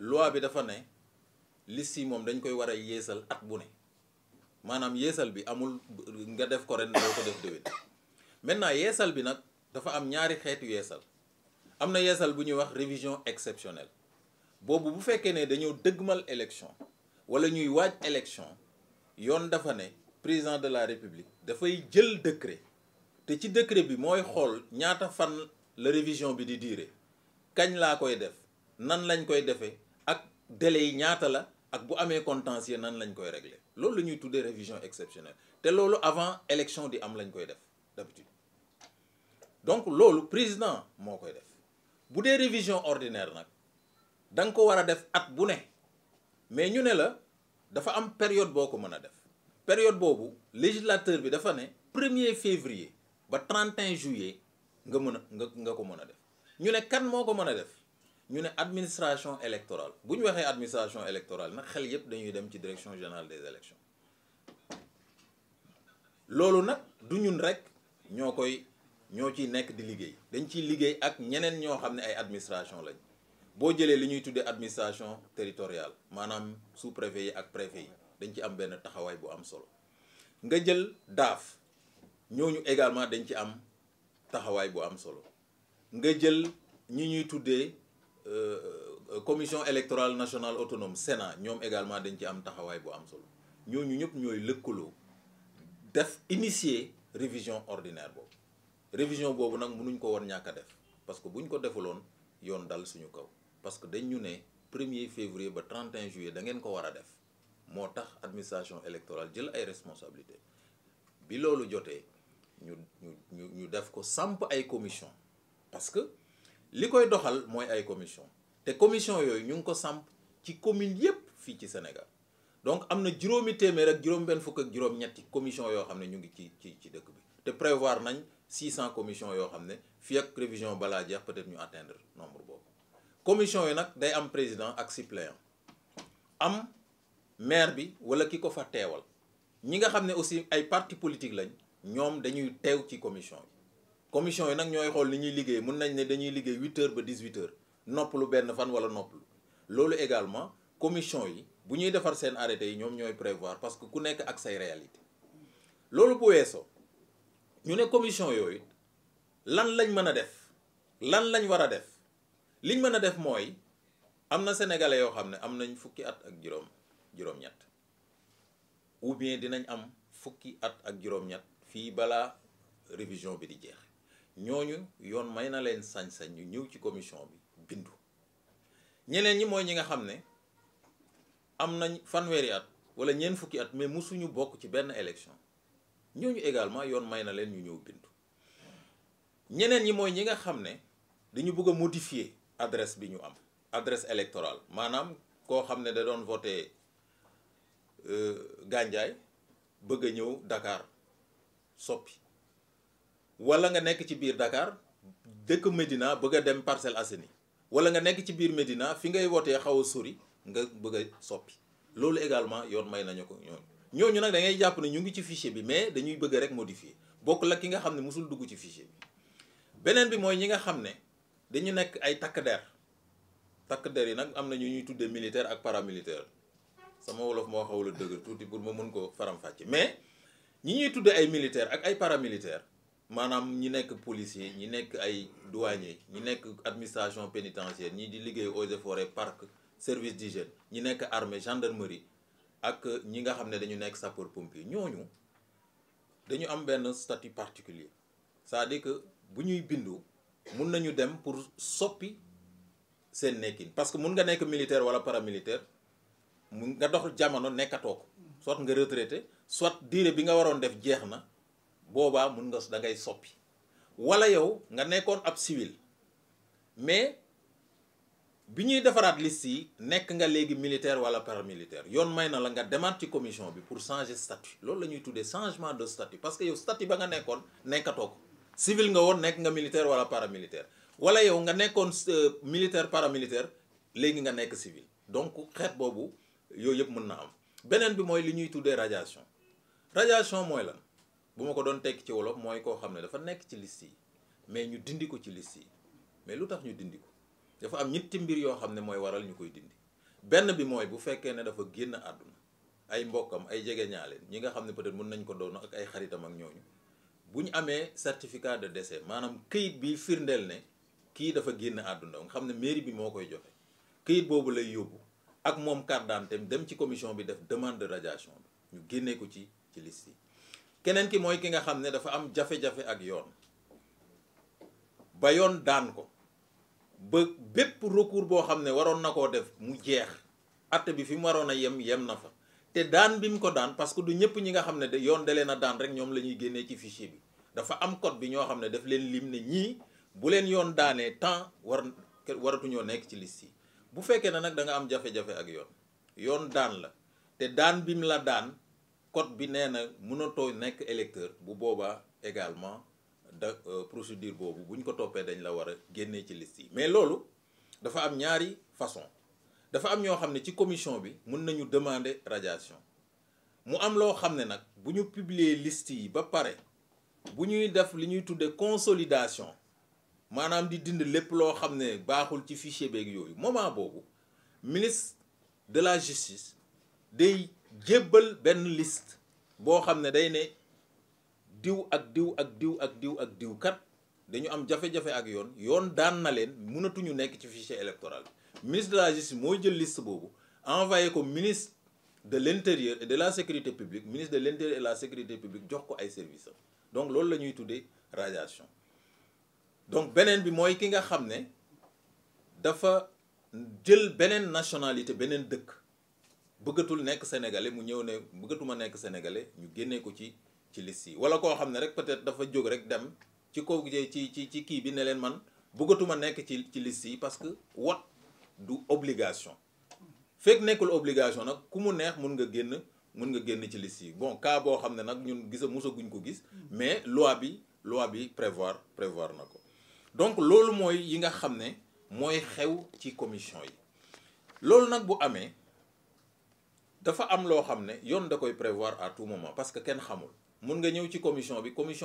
loi bi dafa ne liste yi moom dañ koy war a yeesal at bu ne maanaam yeesal bi amul nga def ko ren doo ko def déwén. maintenant yeesal bi nag dafa am ñaari xeetu yeesal am na yeesal bu ñuy wax révision exceptionnelle boobu bu fekkee ne dañoo dëggmal élection wala ñuy waaj élection yoon dafa ne président de la république dafay jël décret te ci décret bi mooy xool ñaata fan la révision bi di durer kañ laa koy def nan lañ koy defee ak délai yi ñaata la ak bu amee contentieux nan lañ koy régler loolu la ñuy tuddee révision exceptionnelle te loolu avant élection di am lañ koy def d'habitude donc loolu président moo koy def bu dee révision ordinaire nag da nga ko war a def at bu ne mais ñu ne la dafa am période boo ko mën a def période boobu législateur bi dafa ne 1er février ba 31 juillet nga mën a nga ko mën a def ñu ne kan moo ko mën a def ñu ne administration électorale bu ñu waxee administration électorale nag xel yépp dañuy dem ci direction générale des élections loolu nag du ñun rek ñoo ciy nekk di liggéey dañ ciy liggéey ak ñeneen ñoo xam ne ay administration lañ boo jëlee li ñuy tuddee administration territoriale maanaam sous-préfet yi ak préfet yi dañ ci am benn taxawaay bu am solo nga jël daaf ñooñu également dañ ci am taxawaay bu am solo nga jël ñi ñuy tuddee commission électorale nationale autonome Sénat ñoom également dañ ci am taxawaay bu am solo ñooñu ñëpp ñooy lëkkaloo def initier révision ordinaire boobu révision boobu nag mënuñ ko woon ñàkk a def parce que buñ ko defuloon yoon dal suñu kaw parce que dañ ñu ne 1er février ba 31 juillet da ngeen ko war a def moo tax administration électorale jël ay responsabilités bi loolu jotee ñu def ko samp ay commission parce que li koy doxal mooy ay commission te commission yooyu ñu ngi ko samp ci commune yépp fii ci Sénégal donc am na juróomi téeméer ak juróom-benn fukk ak juróom-ñetti commission yoo xam ne ñu ngi ci dëkk bi te prévoir nañ 600 commission yoo xam ne fii ak révision balaa jeex peut-être ñu atteindre nombre boobu commission yi nag day am président ak suppléant am maire bi wala ki ko fa teewal ñi nga xam ne aussi ay parti politique lañ ñoom dañuy teew ci commission yi nag ñooy xool ni ñuy liggéey mun nañ ne dañuy liggéey 8 heures ba 18 heures noppalu benn fan wala noppalu loolu également commission yi bu ñuy defar seen arrêté yi ñoom ñooy prévoir parce que ku nekk ak say réalité loolu bu weesoo ñu ne commission yooyu lan lañ mën a def lan lañ war a def liñ mën a def mooy am na sénégalais yoo xam ne am nañ fukki at ak juróom-ñett ou bien dinañ am fukki at ak juróom-ñett fii balaa révision bi di jeex ñooñu yoon may na leen sañ-sañ ñu ñëw ci commission bi bindu ñeneen ñi mooy ñi nga xam ne am nañ fanweeri at wala ñeent fukki at mais musuñu bokk ci benn élection ñooñu également yoon may na leen ñu ñëw bindu ñeneen ñi mooy ñi nga xam ne dañu bëgg a modifier adresse bi ñu am adresse électorale maanaam koo xam ne da doon voté Gandiaye bëgg a ñëw Dakar soppi wala nga nekk ci biir Dakar dëkk Médina bëgg a dem Parcelles Assainies wala nga nekk ci biir Médina fi ngay wotee xaw a sori nga bëgg a soppi loolu également yoon may nañu ko ñooñu nag da ngay jàpp ne ñu ngi ci fichier bi mais dañuy bëgg rek modifier bokk la ki nga xam ne musul dugg ci fichier bi beneen bi mooy ñi nga xam ne dañu nekk ay takk der yi nag am na ñu ñuy tuddee militaire ak paramilitaire sama wolof moo xaw la dëgër tuuti pour ma mën ko faram-fàcce mais ñi ñuy tuddee ay militaire ak ay paramilitaire maanaam ñi nekk policier ñi nekk ay douanier ñi nekk administration pénitentiaire ñi di liggéey eaux et forêts parc service d'hygiène ñi nekk armée gendarmerie ak ñi nga xam ne dañu nekk sapeur pompier ñooñu dañu am benn statut particulier c'est-à-dire que bu ñuy bindu mun nañu dem pour soppi seen nekkin parce que mun nga nekk militaire wala paramilitaire mun nga dox jamono nekkatoo ko soit nga retraité soit durée bi nga waroon def jeex na boobaa mun nga da ngay soppi wala yow nga nekkoon ab civil mais bi ñuy defaraat liste yi nekk nga léegi militaire wala paramilitaire yoon may na la nga demaat ci commission bi pour changer statut loolu la ñuy tuddee changement de statut parce que yow statut ba nga nekkoon nekkatoo ko civil nga woon nekk nga militaire wala paramilitaire wala yow nga nekkoon militaire paramilitaire léegi nga nekk civil donc xeet boobu yooyu yëpp mën na am beneen bi mooy li ñuy tuddee radiation mooy lan bu ma ko doon tekki ci wolof mooy koo xam ne dafa nekk ci liste yi mais ñu dindi ko ci liste yi mais lu tax ñu dindi ko dafa am ñetti mbir yoo xam ne mooy waral ñu koy dindi benn bi mooy bu fekkee ne dafa génn àdduna ay mbokkam ay jegeñaale ñi nga xam ne peut-être mën nañ ko doon ak ay xaritam ak ñooñu bu ñu amee certificat de décès maanaam këyit bi firndeel ne kii dafa génn àdduna nga xam ne mairie bi moo koy joxe këyit boobu lay yóbbu ak moom carte d'identité dem ci commission bi def demande de radiation bi ñu génnee ko ci liste yi. keneen ki mooy ki nga xam ne dafa am jafe-jafe ak yoon ba yoon daan ko ba bépp recours boo xam ne waroon na koo def mu jeex atte bi fi mu waroon a yem na fa te daan bi mu ko daan parce que du ñëpp ñi nga xam ne yoon da leen a daan rek ñoom la ñuy génnee ci fichier bi dafa am code bi ñoo xam ne daf leen lim ne ñii bu leen yoon daanee temps waratuñoo nekk ci liste yi. bu fekkee ne nag da nga am jafe-jafe ak yoon daan la te daan bi mu la daan code bi nee na mënatoo nekk électeur bu boobaa également procédure boobu buñ ko toppee dañ la war a génnee ci liste yi. mais loolu dafa am ñaari façon dafa am ñoo xam ne ci commission bi mën nañu demander radiation mu am loo xam ne nag bu ñu publier liste yi ba pare bu ñuy def li ñuy tuddee consolidation maanaam di dind lépp loo xam ne baaxul ci fichier beeg yooyu moment boobu ministre de la justice day jébbal benn liste boo xam ne day ne diw ak diw ak diw ak diw ak diw kat dañu am jafe-jafe ak yoon daan na leen mënatuñu nekk ci fichier électoral bi ministre de la justice mooy jël liste boobu envoyé ko ministre de l'intérieur et de la sécurité publique ministre de l'intérieur et de la sécurité publique jox ko ay services donc loolu la ñuy tuddee radiation. donc beneen bi mooy ki nga xam ne dafa jël beneen nationalité beneen dëkk bëggatul nekk sénégalais mu ñëw ne bëggatuma nekk sénégalais ñu génnee ko ci liste yi wala koo xam ne rek peut-être dafa jóg rek dem ci kaw ci kii bi ne leen man bëggatuma nekk ci liste yi parce que wot du obligation fekk nekkul obligation nag ku mu neex mun nga génn ci liste yi bon cas boo xam ne nag ñun musaguñ ko gis mais loi bi prévoir na ko. donc loolu mooy yi nga xam ne mooy xew ci commission yi loolu nag bu amee dafa am loo xam ne yoon da koy prévoir à tout moment parce que kenn xamul mun nga ñëw ci commission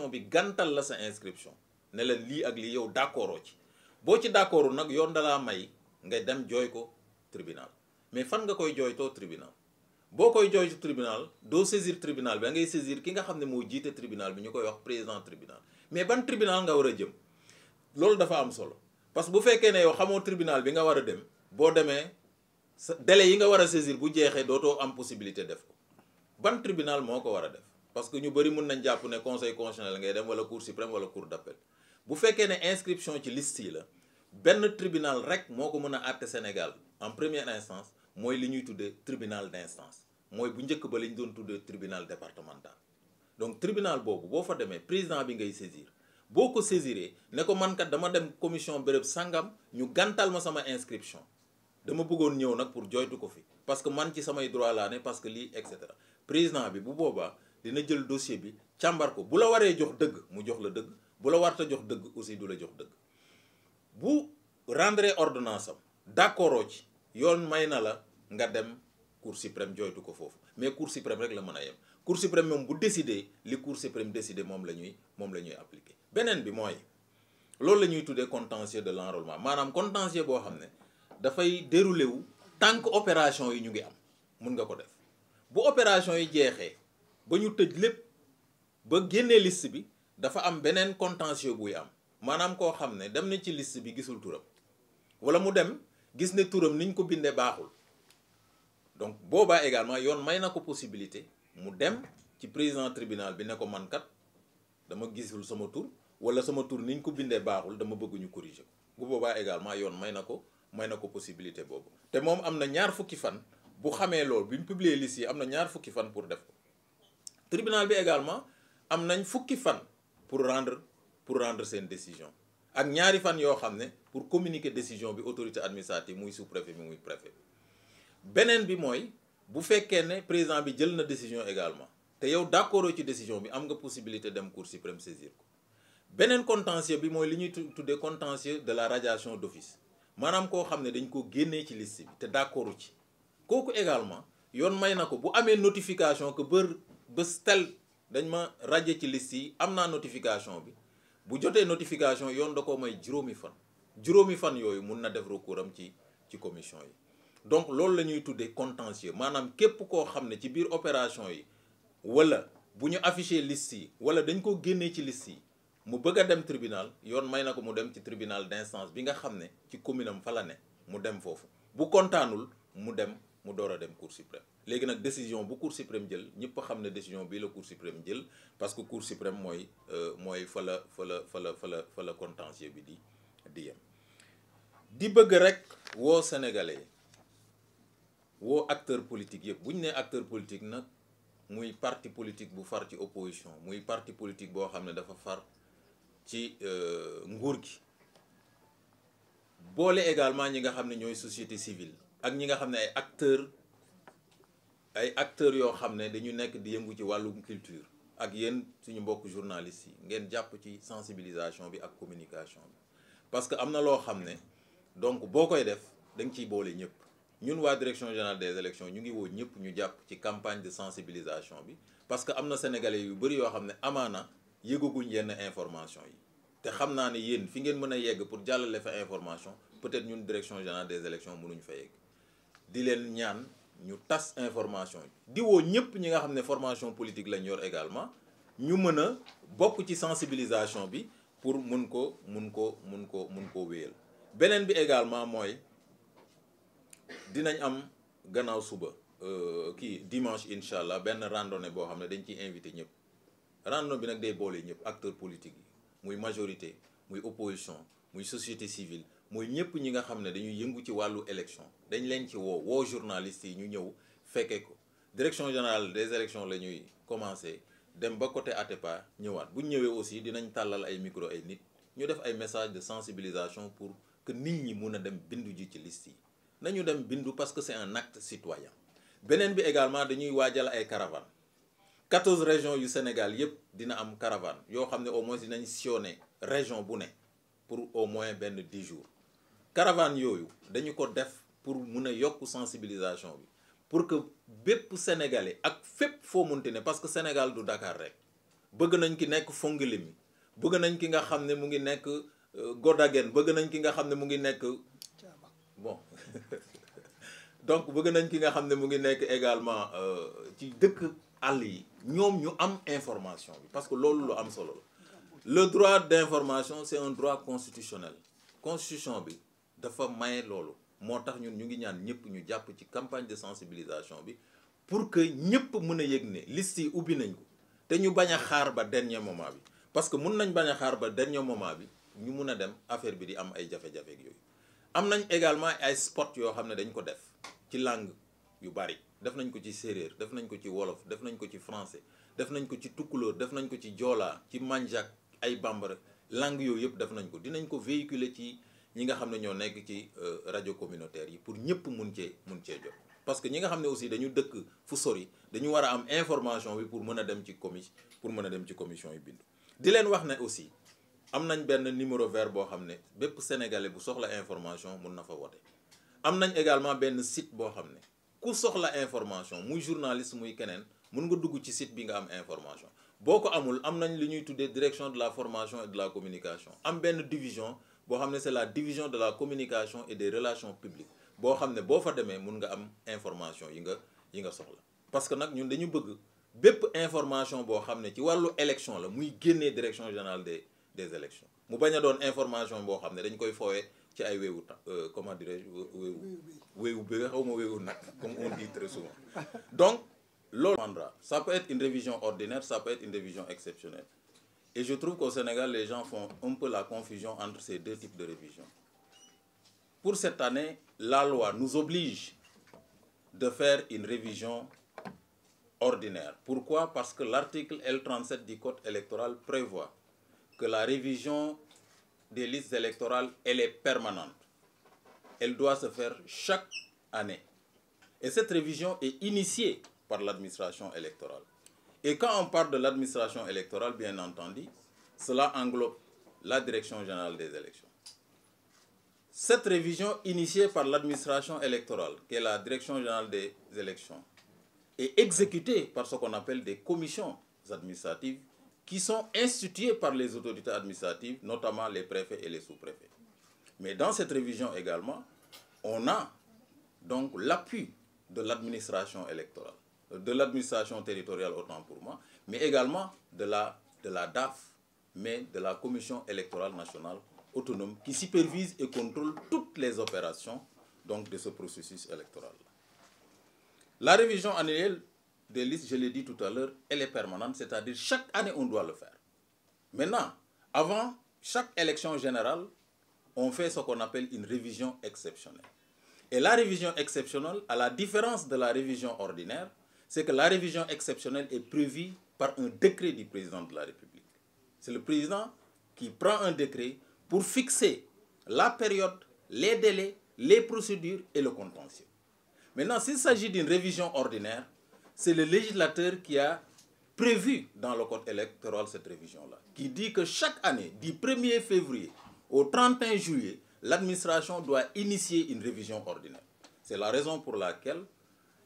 bi gantal la sa inscription ne la lii ak lii yow d'accordoo ci boo ci d'accordul nag yoon dalaa may nga dem jooy ko tribunal mais fan nga koy jooytoo tribunal boo koy jooytu tribunal doo saisir tribunal bi da ngay saisir ki nga xam ne moo jiite tribunal bi ñu koy wax président tribunal mais ban tribunal nga war a jëm loolu dafa am solo parce que bu fekkee ne yow xamoo tribunal bi nga war a dem boo demee sa délai yi nga war a saisir bu jeexee dootoo am possibilité def ko ban tribunal moo ko war a def parce que ñu bëri mun nañ jàpp ne conseil constitutionnel ngay dem wala cour suprême wala cour d'appel bu fekkee ne inscription ci liste yi la benn tribunal rek moo ko mën a àtte Sénégal en première instance mooy li ñuy tuddee tribunal d'instance mooy bu njëkk ba li ñu doon tuddee tribunal départemental donc tribunal boobu boo fa demee président bi ngay saisir boo ko saisiree ne ko man kat dama dem commission béréb sangam ñu gantal ma sama inscription dama bëggoon ñëw nag pour joytu ko fi parce que man ci samay droit laa ne parce que lii et cetera président bi bu boobaa dina jël dossier bi càmbar ko bu la waree jox dëgg mu jox la dëgg bu la warta jox dëgg aussi du la jox dëgg bu rendre ordonnance am d'accord ci yoon may na la nga dem cour suprême joytu ko foofu mais cour suprême rek la mën a yem cour suprême moom bu décider li cour suprême décider moom la ñuy appliquer. beneen bi mooy loolu la ñuy tuddee contentieux de l'enrôlement maanaam contentieux boo xam ne dafay déroulé wu tant que opération yi ñu ngi am mun nga ko def bu opération yi jeexee ba ñu tëj lépp ba génnee liste bi dafa am beneen contentieux buy am maanaam koo xam ne dem na ci liste bi gisul turam wala mu dem gis ne turam niñ ko bindee baaxul donc boobaa également yoon may na ko possibilité mu dem ci président tribunal bi ne ko man kat dama gisul sama tur wala sama tur niñ ko bindee baaxul dama bëgg ñu corriger ko bu boobaa également yoon may na ko possibilité boobu te moom am na ñaar fukki fan bu xamee loolu bi ñu publier liste yi am na ñaar fukki fan pour def ko tribunal bi également am nañ fukki fan pour rendre seen décision ak ñaari fan yoo xam ne pour communiquer décision bi autorité administrative muy sous-préfet bi muy préfet beneen bi mooy bu fekkee ne président bi jël na décision également te yow d'accord ci décision bi am nga possibilité dem cour suprême saisir ko beneen contentieux bi mooy li ñuy tuddee contentieux de la radiation d'office maanaam koo xam ne dañ ko génnee ci liste bi te d'accord ci kooku également yoon may na ko bu amee notification que bés tel dañ ma radier ci liste yi am naa notification bi bu jotee notification yoon da ko may juróomi fan yooyu mun na def recours am ci commission yi donc loolu la ñuy tuddee contentieux maanaam képp koo xam ne ci biir opération yi wala bu ñu affiché liste yi wala dañ ko génnee ci liste yi mu bëgg a dem tribunal yoon may na ko mu dem ci tribunal d'instance bi nga xam ne ci commune am fa la ne mu dem foofu bu kontaanul mu door a dem cour suprême. léegi nag décision bu cour suprême jël ñëpp xam ne décision bii la cour suprême jël parce que cour suprême mooy fa la contentieux bi di yem. di bëgg rek woo sénégalais woo acteur politique yëpp bu ñu nee acteur politique nag muy parti politique bu far ci opposition muy parti politique boo xam ne dafa far ci nguur gi boole également ñi nga xam ne ñooy société civile ak ñi nga xam ne ay acteurs yoo xam ne dañu nekk di yëngu ci wàllum culture ak yéen suñu mbokk journalistes yi ngeen jàpp ci sensibilisation bi ak communication bi parce que am na loo xam ne donc boo koy def da nga ciy boole ñëpp ñun waa direction générale des élections ñu ngi woo ñëpp ñu jàpp ci campagne de sensibilisation bi parce que am na sénégalais yu bëri yoo xam ne amaana yëgaguñ yenn information yi te xam naa ne yéen fi ngeen mën a yegg pour jàllale fa information peut-être ñun direction générale des élections mënuñ fa yegg di leen ñaan ñu tas information yi di woo ñëpp ñi nga xam ne formation politique lañ yor également ñu mën a bokk ci sensibilisation bi pour mun ko wéyal. beneen bi également mooy dinañ am gannaaw suba dimanche incha allah benn randonnée boo xam ne dañ ciy invité ñëpp randonnée bi nag day boole ñëpp acteurs politiques yi muy majorité muy opposition muy société civile mooy ñëpp ñi nga xam ne dañuy yëngu ci wàllu élection dañ leen ci woo journalistes yi ñu ñëw fekkee ko direction générale des élections la ñuy commencé dem ba côté Atepa ñëwaat bu ñu ñëwee aussi dinañ tàllal ay micro ay nit ñu def ay messages de sensibilisation pour que nit ñi mun a dem bindu ji ci liste yi nañu dem bindu parce que c'est un acte citoyen. beneen bi également dañuy waajal ay caravanes 14 régions yu Sénégal yépp dina am caravane yoo xam ne au moins dinañ sillonner région bu ne pour au moins benn 10 jours. caravane yooyu dañu ko def pour mun a yokk sensibilisation bi pour que bépp sénégalais ak fépp foo munti ne parce que Sénégal du Dakar rek bëgg nañ ki nekk Fongolimbi bëgg nañ ki nga xam ne mu ngi nekk Godagen bëgg nañ ki nga xam ne mu ngi nekk bon donc bëgg nañ ki nga xam ne mu ngi nekk également ci dëkk àll yi ñoom ñu am information bi parce que loolu lu am solo la le droit d'information c'est un droit constitutionnel constitution bi dafa maye loolu moo tax ñun ñu ngi ñaan ñëpp ñu jàpp ci campagne de sensibilisation bi pour que ñëpp mën a yëg ne liste yi ubbi nañ ko te ñu bañ a xaar ba dernier moment bi parce que mun nañ bañ a xaar ba dernier moment bi ñu mun a dem affaire bi di am ay jafe-jafe ak yooyu. am nañ également ay spot yoo xam ne dañ ko def ci langue yu bari def nañ ko ci séeréer def nañ ko ci wolof def nañ ko ci français def nañ ko ci tukkulóor def nañ ko ci joola ci manjak ay bambara langue yooyu yëpp def nañ ko dinañ ko véhiculer ci ñi nga xam ne ñoo nekk ci rajo communautaire yi pour ñëpp mun cee jot parce que ñi nga xam ne aussi dañu dëkk fu sori dañu war a am information bi pour mën a dem ci commission yi bindu di leen wax ne aussi am nañ benn numéro vert boo xam ne bépp sénégalais bu soxla information mun na fa wote am nañ également benn site boo xam ne ku soxla information muy journaliste muy keneen mun nga dugg ci site bi nga am information boo ko amul am nañ li ñuy tuddee direction de la formation et de la communication am benn division boo xam ne c'est la division de la communication et des relations publiques boo xam ne boo fa demee mun nga am information yi nga soxla parce que nag ñun dañu bëgg bépp information boo xam ne ci wàllu élection la muy génnee direction générale des élections mu bañ a doon information boo xam ne dañ koy foowee ci ay wéewu comment dirais-je wéewu bi xaw ma wéewu nag comme on dit très souvent donc loolu ça peut être une révision ordinaire ça peut être une révision exceptionnelle et je trouve qu'au Sénégal les gens font un peu la confusion entre ces deux types de révisions. Pour cette année la loi nous oblige de faire une révision ordinaire. Pourquoi? Parce que l'article L37 du Code électoral prévoit que la révision des listes électorales, elle est permanente. Elle doit se faire chaque année. Et cette révision est initiée par l'administration électorale. Et quand on parle de l'administration électorale, bien entendu, cela englobe la Direction générale des élections. Cette révision initiée par l'administration électorale, qui est la Direction générale des élections, est exécutée par ce qu'on appelle des commissions administratives qui sont instituées par les autorités administratives, notamment les préfets et les sous-préfets. Mais dans cette révision également, on a donc l'appui de l'administration électorale, de l'administration territoriale autant pour moi, mais également de la DAF, mais de la Commission électorale nationale autonome qui supervise et contrôle toutes les opérations donc, de ce processus électoral. La révision annuelle des listes, je l'ai dit tout à l'heure, elle est permanente, c'est-à-dire chaque année on doit le faire. Maintenant, avant chaque élection générale, on fait ce qu'on appelle une révision exceptionnelle. Et la révision exceptionnelle, à la différence de la révision ordinaire, c'est que la révision exceptionnelle est prévue par un décret du président de la République. C'est le président qui prend un décret pour fixer la période, les délais, les procédures et le contentieux. Maintenant, s'il s'agit d'une révision ordinaire, c'est le législateur qui a prévu dans le code électoral cette révision-là, qui dit que chaque année, du 1er février au 31 juillet, l'administration doit initier une révision ordinaire. C'est la raison pour laquelle,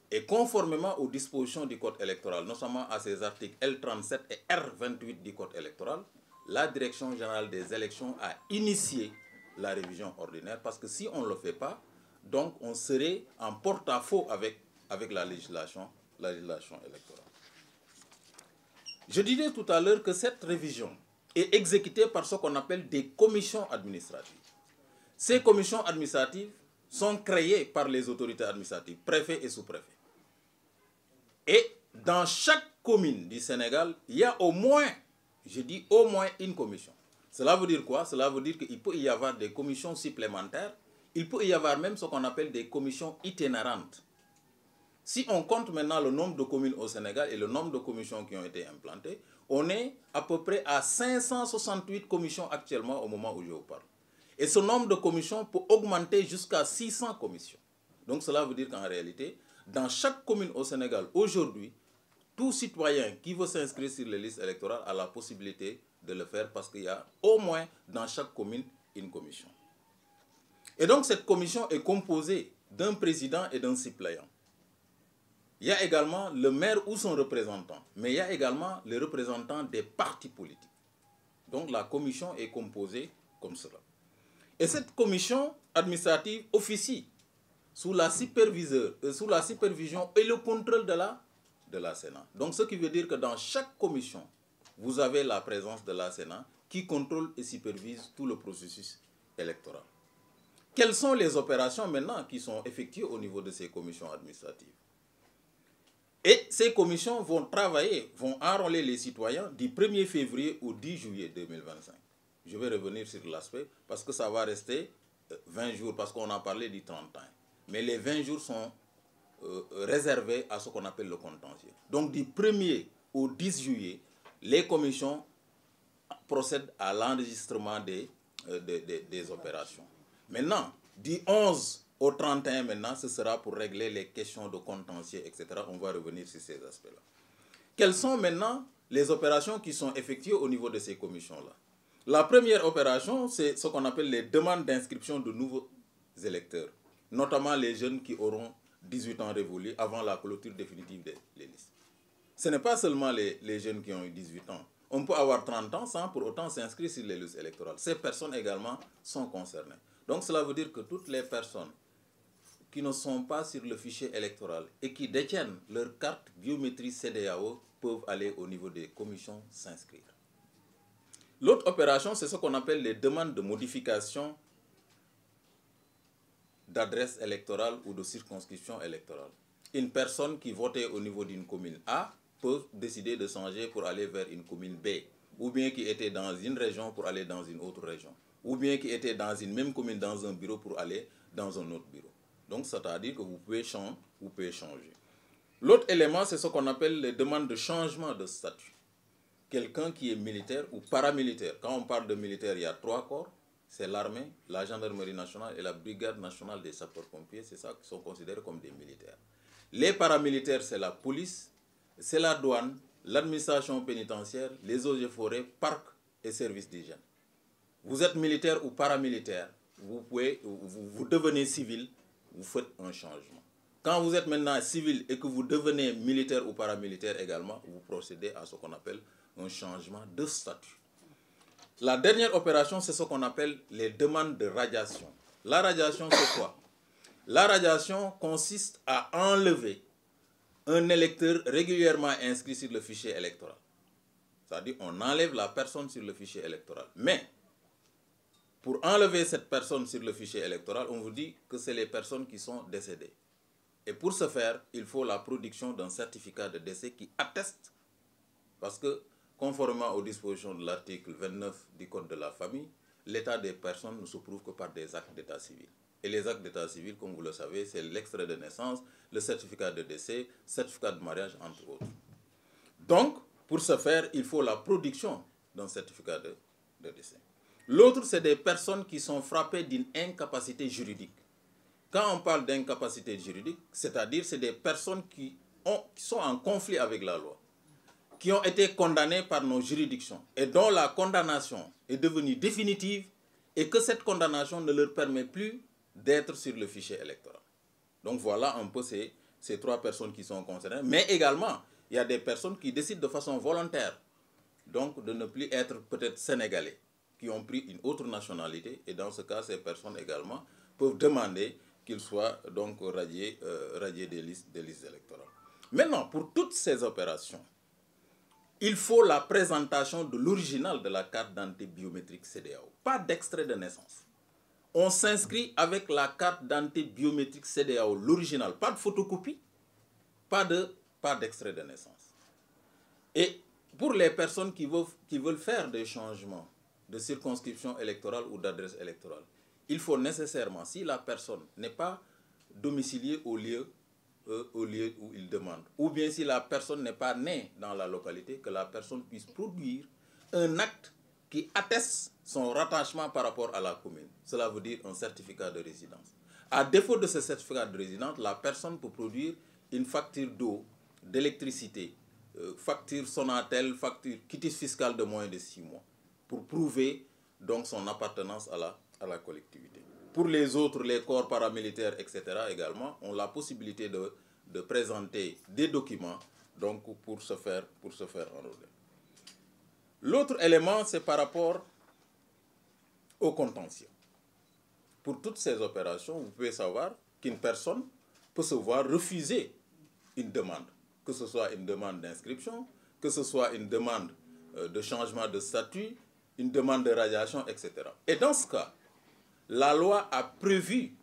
et conformément aux dispositions du code électoral, notamment à ses articles L37 et R28 du code électoral, la Direction générale des élections a initié la révision ordinaire, parce que si on ne le fait pas, donc on serait en porte-à-faux avec la législation électorale. Je disais tout à l'heure que cette révision est exécutée par ce qu'on appelle des commissions administratives. Ces commissions administratives sont créées par les autorités administratives, préfets et sous-préfets. Et dans chaque commune du Sénégal, il y a au moins, je dis au moins une commission. Cela veut dire quoi? Cela veut dire qu'il peut y avoir des commissions supplémentaires. Il peut y avoir même ce qu'on appelle des commissions itinérantes. Si on compte maintenant le nombre de communes au Sénégal et le nombre de commissions qui ont été implantées, on est à peu près à 568 commissions actuellement au moment où je vous parle. Et ce nombre de commissions peut augmenter jusqu'à 600 commissions. Donc cela veut dire qu'en réalité, dans chaque commune au Sénégal, aujourd'hui, tout citoyen qui veut s'inscrire sur les listes électorales a la possibilité de le faire parce qu'il y a au moins dans chaque commune une commission. Et donc cette commission est composée d'un président et d'un suppléant. Il y a également le maire ou son représentant, mais il y a également les représentants des partis politiques. Donc la commission est composée comme cela. Et cette commission administrative officie sous la supervision et le contrôle de la Sénat. Donc ce qui veut dire que dans chaque commission, vous avez la présence de la Sénat qui contrôle et supervise tout le processus électoral. Quelles sont les opérations maintenant qui sont effectuées au niveau de ces commissions administratives? Et ces commissions vont travailler, vont enrôler les citoyens du 1er février au 10 juillet 2025. Je vais revenir sur l'aspect parce que ça va rester 20 jours, parce qu'on a parlé du 31. Mais les 20 jours sont réservés à ce qu'on appelle le contentieux. Donc du 1er au 10 juillet, les commissions procèdent à l'enregistrement des opérations. Maintenant, du 11 au 31 maintenant, ce sera pour régler les questions de contentieux, etc. On va revenir sur ces aspects-là. Quelles sont maintenant les opérations qui sont effectuées au niveau de ces commissions-là? La première opération, c'est ce qu'on appelle les demandes d'inscription de nouveaux électeurs, notamment les jeunes qui auront 18 ans révolus avant la clôture définitive des listes. Ce n'est pas seulement les jeunes qui ont eu 18 ans. On peut avoir 30 ans sans pour autant s'inscrire sur les listes électorales. Ces personnes également sont concernées. Donc cela veut dire que toutes les personnes qui ne sont pas sur le fichier électoral et qui détiennent leur carte biométrique CEDEAO peuvent aller au niveau des commissions s'inscrire. L'autre opération, c'est ce qu'on appelle les demandes de modification d'adresse électorale ou de circonscription électorale. Une personne qui votait au niveau d'une commune A peut décider de changer pour aller vers une commune B, ou bien qui était dans une région pour aller dans une autre région, ou bien qui était dans une même commune dans un bureau pour aller dans un autre bureau. Donc, c'est-à-dire que vous pouvez changer. L'autre élément, c'est ce qu'on appelle les demandes de changement de statut. Quelqu'un qui est militaire ou paramilitaire. Quand on parle de militaire, il y a 3 corps. C'est l'armée, la gendarmerie nationale et la brigade nationale des sapeurs-pompiers. C'est ça qui sont considérés comme des militaires. Les paramilitaires, c'est la police, c'est la douane, l'administration pénitentiaire, les eaux et forêts, parcs et services d'hygiène. Vous êtes militaire ou paramilitaire, vous devenez civil, vous faites un changement. Quand vous êtes maintenant civil et que vous devenez militaire ou paramilitaire également, vous procédez à ce qu'on appelle un changement de statut. La dernière opération, c'est ce qu'on appelle les demandes de radiation. La radiation, c'est quoi? La radiation consiste à enlever un électeur régulièrement inscrit sur le fichier électoral. C'est-à-dire on enlève la personne sur le fichier électoral. Mais pour enlever cette personne sur le fichier électoral, on vous dit que c'est les personnes qui sont décédées. Et pour ce faire, il faut la production d'un certificat de décès qui atteste, parce que conformément aux dispositions de l'article 29 du Code de la famille, l'état des personnes ne se prouve que par des actes d'état civil. Et les actes d'état civil, comme vous le savez, c'est l'extrait de naissance, le certificat de décès, certificat de mariage, entre autres. Donc, pour ce faire, il faut la production d'un certificat de décès. L'autre, c'est des personnes qui sont frappées d'une incapacité juridique. Quand on parle d'incapacité juridique, c'est-à-dire c'est des personnes qui sont en conflit avec la loi, qui ont été condamnées par nos juridictions et dont la condamnation est devenue définitive et que cette condamnation ne leur permet plus d'être sur le fichier électoral. Donc voilà un peu ces trois personnes qui sont concernées. Mais également, il y a des personnes qui décident de façon volontaire donc de ne plus être peut-être sénégalais, qui ont pris une autre nationalité. Et dans ce cas, ces personnes également peuvent demander qu'ils soient donc radiés des listes électorales. Maintenant, pour toutes ces opérations, il faut la présentation de l'original de la carte d'identité biométrique CEDEAO, pas d'extrait de naissance. On s'inscrit avec la carte d'identité biométrique CEDEAO, l'original, pas de photocopie, pas d'extrait de naissance. Et pour les personnes qui veulent faire des changements de circonscription électorale ou d'adresse électorale, il faut nécessairement, si la personne n'est pas domiciliée au lieu où il demande, ou bien si la personne n'est pas née dans la localité, que la personne puisse produire un acte qui atteste son rattachement par rapport à la commune. Cela veut dire un certificat de résidence. À défaut de ce certificat de résidence, la personne peut produire une facture d'eau, d'électricité, facture Sonatel, facture quitus fiscal de moins de 6 mois, pour prouver donc son appartenance à la collectivité. Pour les autres, les corps paramilitaires, etc. également, ont la possibilité de présenter des documents donc pour se faire enrôler. L'autre élément, c'est par rapport au contentieux. Pour toutes ces opérations, vous pouvez savoir qu'une personne peut se voir refuser une demande, que ce soit une demande d'inscription, que ce soit une demande de changement de statut, une demande de radiation, etc. Et dans ce cas, la loi a prévu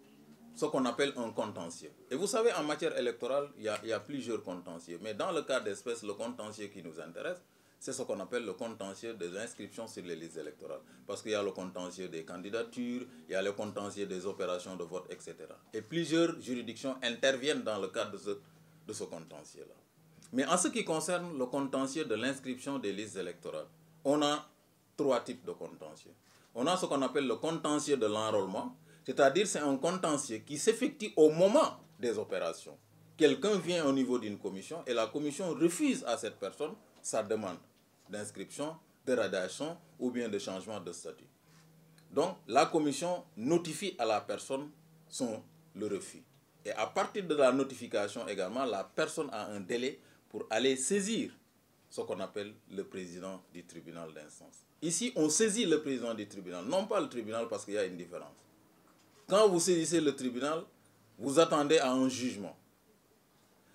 ce qu'on appelle un contentieux. Et vous savez, en matière électorale, il y a plusieurs contentieux. Mais dans le cas d'espèce, le contentieux qui nous intéresse, c'est ce qu'on appelle le contentieux des inscriptions sur les listes électorales. Parce qu'il y a le contentieux des candidatures, il y a le contentieux des opérations de vote, etc. Et plusieurs juridictions interviennent dans le cadre de ce contentieux-là. Mais en ce qui concerne le contentieux de l'inscription des listes électorales, on a trois types de contentieux. On a ce qu'on appelle le contentieux de l'enrôlement, c'est-à-dire c'est un contentieux qui s'effectue au moment des opérations. Quelqu'un vient au niveau d'une commission et la commission refuse à cette personne sa demande d'inscription, de radiation ou bien de changement de statut. Donc la commission notifie à la personne le refus. Et à partir de la notification également, la personne a un délai pour aller saisir ce qu'on appelle le président du tribunal d'instance. Ici, on saisit le président du tribunal, non pas le tribunal parce qu'il y a une différence. Quand vous saisissez le tribunal, vous attendez à un jugement.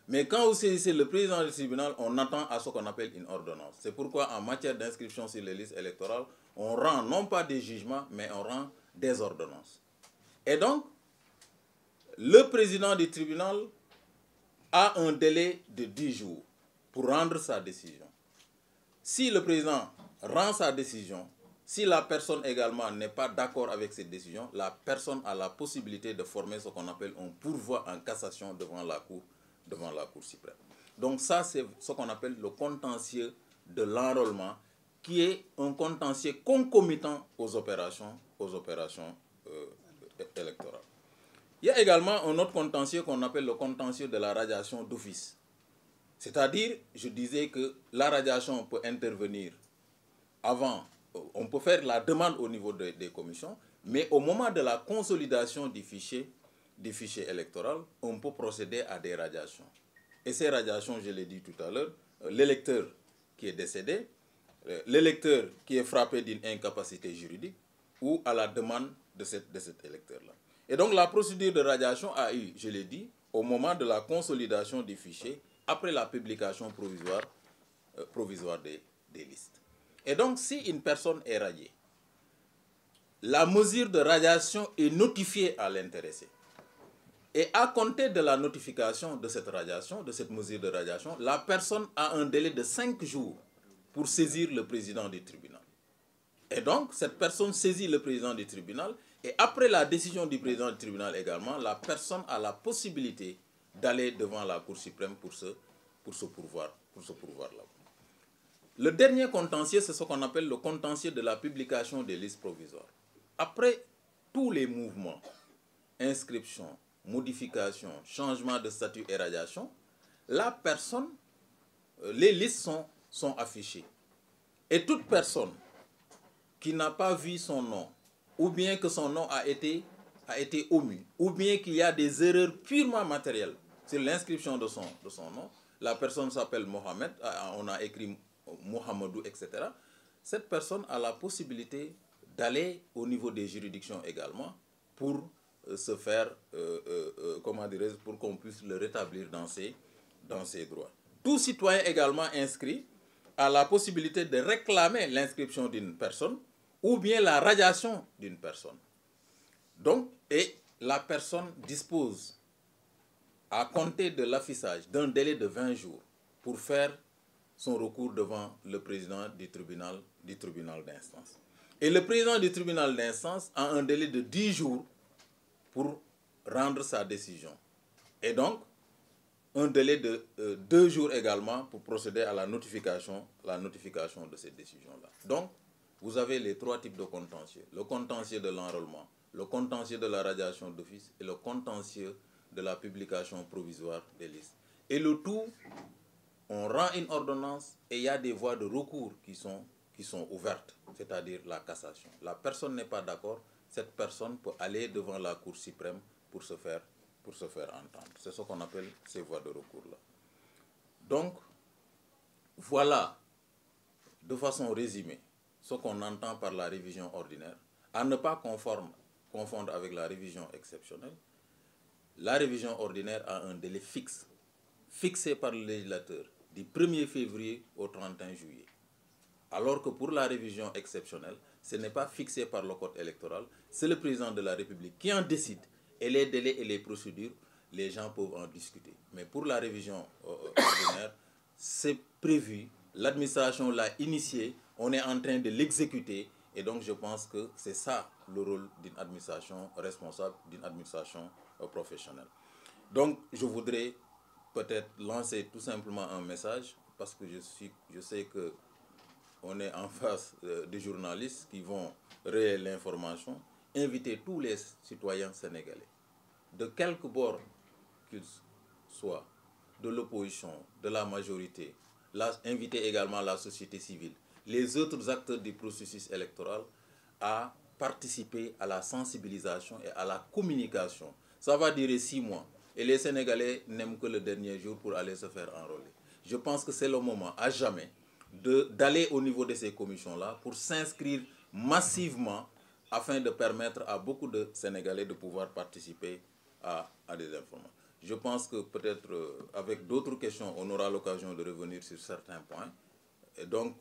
Mais quand vous saisissez le président du tribunal, on attend à ce qu'on appelle une ordonnance. C'est pourquoi en matière d'inscription sur les listes électorales, on rend non pas des jugements, mais on rend des ordonnances. Et donc, le président du tribunal a un délai de 10 jours pour rendre sa décision. Si le président rend sa décision, si la personne également n'est pas d'accord avec cette décision, la personne a la possibilité de former ce qu'on appelle un pourvoi en cassation devant la Cour suprême. Donc ça, c'est ce qu'on appelle le contentieux de l'enrôlement, qui est un contentieux concomitant aux opérations électorales. Il y a également un autre contentieux qu'on appelle le contentieux de la radiation d'office. C'est-à-dire, je disais que la radiation peut intervenir avant, on peut faire la demande au niveau des commissions, mais au moment de la consolidation du fichier électoral, on peut procéder à des radiations. Et ces radiations, je l'ai dit tout à l'heure, l'électeur qui est décédé, l'électeur qui est frappé d'une incapacité juridique ou à la demande de cet électeur-là. Et donc la procédure de radiation a eu, je l'ai dit, au moment de la consolidation des fichiers, après la publication provisoire des listes. Et donc si une personne est radiée, la mesure de radiation est notifiée à l'intéressé. Et à compter de la notification de cette radiation, de cette mesure de radiation, la personne a un délai de 5 jours pour saisir le président du tribunal. Et donc, cette personne saisit le président du tribunal et après la décision du président du tribunal également, la personne a la possibilité d'aller devant la Cour suprême pour ce pourvoir-là. Le dernier contentieux, c'est ce qu'on appelle le contentieux de la publication des listes provisoires. Après tous les mouvements, inscription, modification, changement de statut et radiation, la personne, les listes sont affichées. Et toute personne qui n'a pas vu son nom, ou bien que son nom a été omis, ou bien qu'il y a des erreurs purement matérielles sur l'inscription de son nom, la personne s'appelle Mohamed, on a écrit Mohamedou, etc. Cette personne a la possibilité d'aller au niveau des juridictions également pour se faire, comment dirais-je, pour qu'on puisse le rétablir dans ses droits. Tout citoyen également inscrit a la possibilité de réclamer l'inscription d'une personne ou bien la radiation d'une personne. Donc, et la personne dispose, à compter de l'affichage, d'un délai de 20 jours pour faire son recours devant le président du tribunal d'instance. Et le président du tribunal d'instance a un délai de 10 jours pour rendre sa décision. Et donc, un délai de 2 jours également pour procéder à la notification de cette décision-là. Donc, vous avez les 3 types de contentieux. Le contentieux de l'enrôlement, le contentieux de la radiation d'office et le contentieux de la publication provisoire des listes. Et le tout, on rend une ordonnance et il y a des voies de recours qui sont ouvertes, c'est-à-dire la cassation. La personne n'est pas d'accord, cette personne peut aller devant la Cour suprême pour se faire entendre. C'est ce qu'on appelle ces voies de recours-là. Donc, voilà, de façon résumée, ce qu'on entend par la révision ordinaire, à ne pas confondre avec la révision exceptionnelle. La révision ordinaire a un délai fixe, fixé par le législateur, du 1er février au 31 juillet. Alors que pour la révision exceptionnelle, ce n'est pas fixé par le code électoral, c'est le président de la République qui en décide. Et les délais et les procédures, les gens peuvent en discuter. Mais pour la révision ordinaire, c'est prévu, l'administration l'a initié, on est en train de l'exécuter. Et donc je pense que c'est ça le rôle d'une administration responsable, d'une administration professionnelle. Donc je voudrais peut-être lancer tout simplement un message, parce que je sais que on est en face des journalistes qui vont relayer l'information, inviter tous les citoyens sénégalais, de quelque bord qu'ils soient, de l'opposition, de la majorité, inviter également la société civile, les autres acteurs du processus électoral à participer à la sensibilisation et à la communication. Ça va durer 6 mois et les Sénégalais n'aiment que le dernier jour pour aller se faire enrôler. Je pense que c'est le moment à jamais d'aller au niveau de ces commissions-là pour s'inscrire massivement afin de permettre à beaucoup de Sénégalais de pouvoir participer à des informations. Je pense que peut-être avec d'autres questions, on aura l'occasion de revenir sur certains points. Et donc,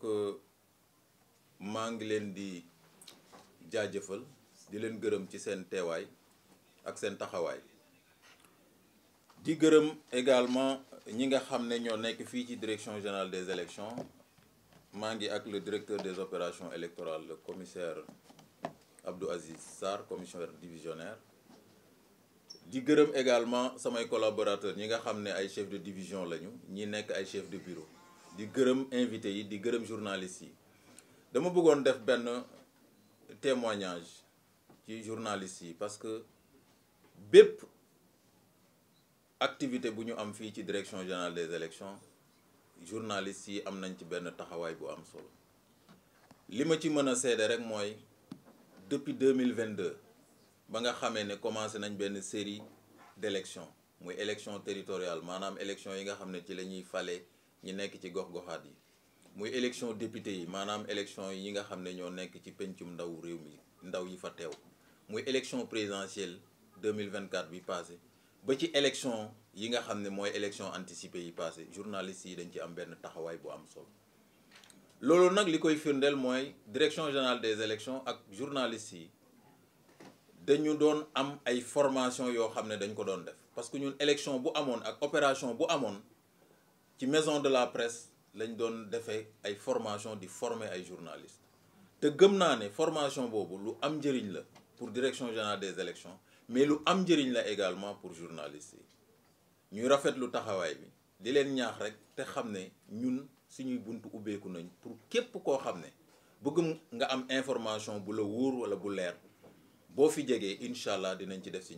maa ngi leen di jaajëfal di leen gërëm ci seen teewaay ak seen taxawaay di gërëm également ñi nga xam ne ñoo nekk fii ci direction générale des élections maa ngi ak le directeur des opérations électorales le commissaire Abdou Aziz Sarr commissaire divisionnaire di gërëm également samay collaborateurs ñi nga xam ne ay chefs de division lañu ñi nekk ay chefs de bureau di gërëm invités yi di gërëm journalistes yi dama bëggoon def benn témoignage ci journalistes yi parce que bépp activité bu ñu am fii ci direction générale des élections journalistes yi am nañ ci benn taxawaay bu am solo li ma ci mën a seede rek mooy depuis 2022 ba nga xamee ne commencé nañ benn série d'élections muy élection territoriale maanaam élection yi nga xam ne ci la ñuy fale ñi nekk ci gox-goxaat yi muy élection député yi maanaam élection yi nga xam ne ñoo nekk ci pencum ndaw réew mi ndaw yi fa teew muy élection présidentielle 2024 bi passé ba ci élection yi nga xam ne mooy élection anticipée yi passé journalistes yi dañ ci am benn taxawaay bu am solo loolu nag li koy firndeel mooy direction générale des élections ak journalistes yi dañu doon am ay formation yoo xam ne dañ ko doon def parce que ñun élection bu amoon ak opération bu amoon ci maison de la presse lañ doon defee ay formation di former ay journalistes te gëm naa ne formation boobu lu am njëriñ la pour direction générale des élections mais lu am njëriñ la également pour journalistes yi ñuy rafetlu taxawaay bi di leen ñaax rek te xam ne ñun suñuy buntu ubbeeku nañ pour képp koo xam ne bëgg nga am information bu la wóor wala bu leer boo fi jegee incha allah dinañ ci def si